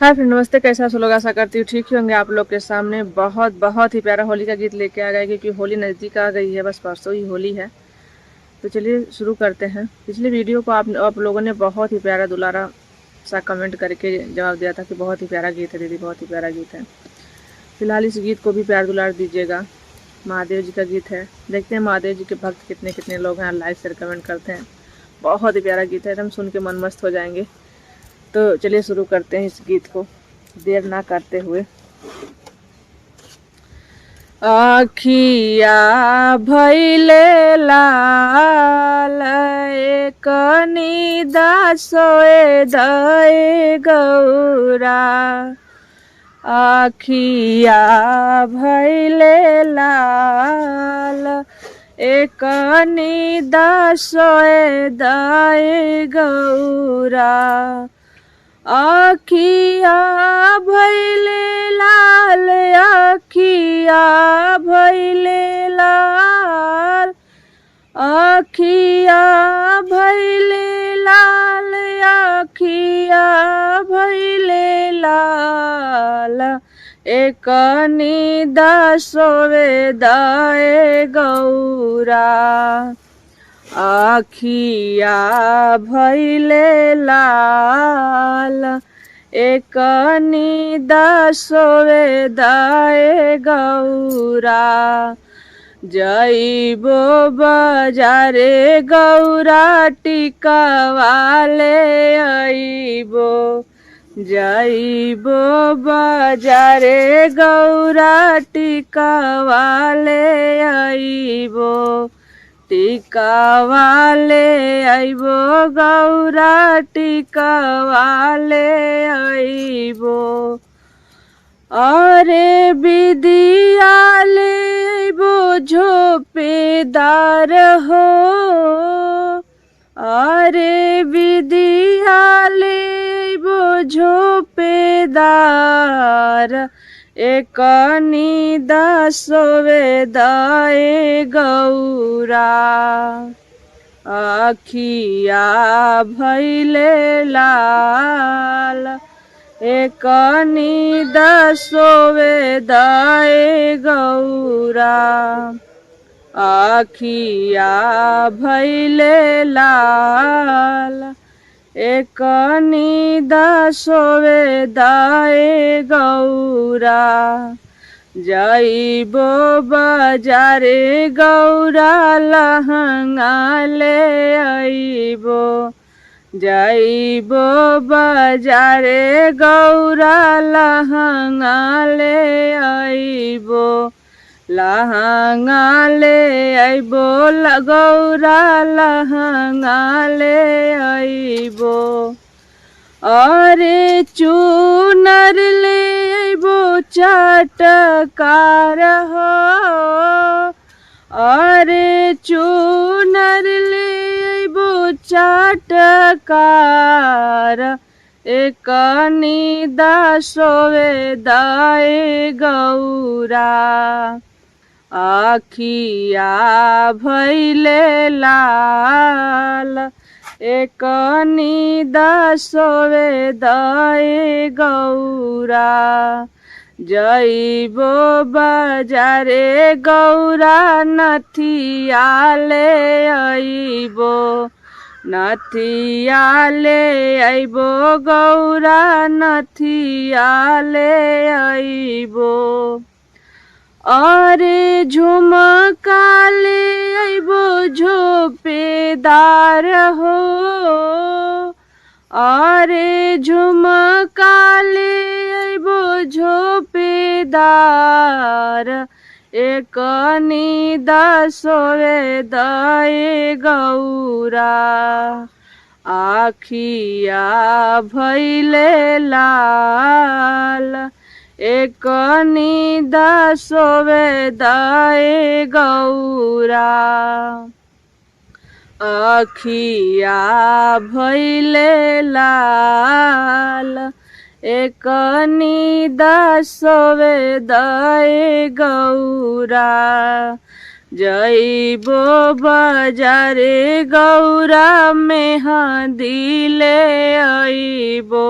Hi friend, नमस्ते। कैसा सब लोग? आशा करती हूँ ठीक ही होंगे। आप लोग के सामने बहुत बहुत ही प्यारा होली का गीत लेके आ गए, क्योंकि होली नज़दीक आ गई है। बस परसों ही होली है, तो चलिए शुरू करते हैं। पिछली वीडियो को आप लोगों ने बहुत ही प्यारा दुलारा सा कमेंट करके जवाब दिया था कि बहुत ही प्यारा गीत है दीदी, बहुत ही प्यारा गीत है। फिलहाल इस गीत को भी प्यार दुलार दीजिएगा। महादेव जी का गीत है। देखते हैं महादेव जी के भक्त कितने कितने लोग हैं, लाइक शेयर कमेंट करते हैं। बहुत ही प्यारा गीत है, एकदम सुन के मन मस्त हो जाएंगे। तो चलिए शुरू करते हैं इस गीत को देर ना करते हुए। अखिया भैले लाल कनी दासोए दए गौरा। अखिया भैले लाल कनी दासोए दए गौरा। अखिया भैले लाल, अखिया भैले लाल, अखिया भैले लाल, अखिया भैले लाल कनी दासोवे दाए गौरा। अखिया भैले लाल कनी दासोवे दाए गौरा। जइबो बाजारे गौरा टिकावाले अइबो। जइबो बाजारे गौरा टिकावाले अइबो। टिकावाले अइबो गौरा टिकावाले अइबो। अरे विदियाले अइबो झोपेदार हो। अरे विदियाले अइबो झोपेदार कनी दासोवे दाए गौरा। अखिया भैले लाल कनी दासोवे दाए गौरा। अखिया भैले लाल कनी दासोवे दाए गौरा। जइबो बाजारे गौरा लहंगा ले अइबो। जइबो बाजारे गौरा लहंगा ले अइबो। लहंगा ले अइबो गौरा लहंगा ले अइबो। अरे चूनर ले अइबो चटकार हो। अरे चूनर ले अइबो चटकार कनी दासोवे दाए गौरा। अखिया भैले लाल कनी दासोवे दाए गौरा। जइबो बाजारे गौरा नथिया ले अइबो। नथिया ले अइबो गौरा नथिया ले अइबो। अरे झुमका ले अइबो झोपेदार हो। अरे झुमका ले अइबो झोपेदार कनी दासोवे दाए गौरा। अखिया भैले लाल कनी दासोवे दाए गौरा। अखिया भैले लाल कनी दासोवे दाए गौरा। जइबो बाजारे गौरा मेहंदी ले अइबो।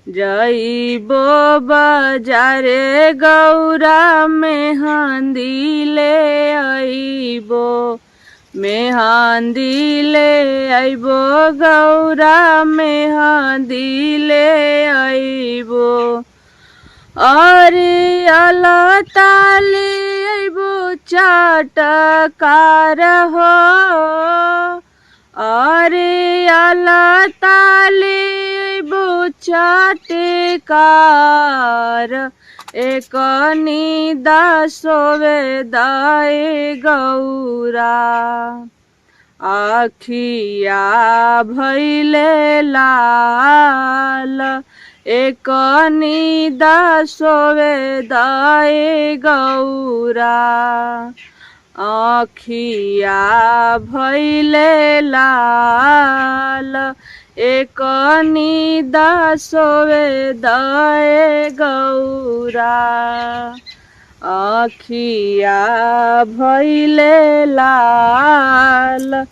जइबो बाजारे गौरा मेहंदी ले अइबो, मेहंदी ले अइबो गौरा मेहंदी ले अइबो। अरे अलता ले अइबो चटकार हो, अरे अलता ले अइबो चटकार, एक निदा सोवे दाए गौरा। आखिया भैले लाल, एक निदा सोवे दाए गौरा। आखिया भैले लाल, एक निदा सोवे दाए गौरा। आखिया भैले लाल,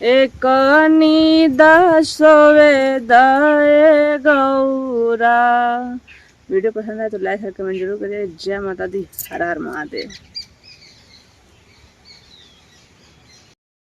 एक निदा सोवे दाए गौरा। वीडियो पसंद आए तो लाइक और कमेंट जरूर करें। जय माता दी, हर हर महादेव।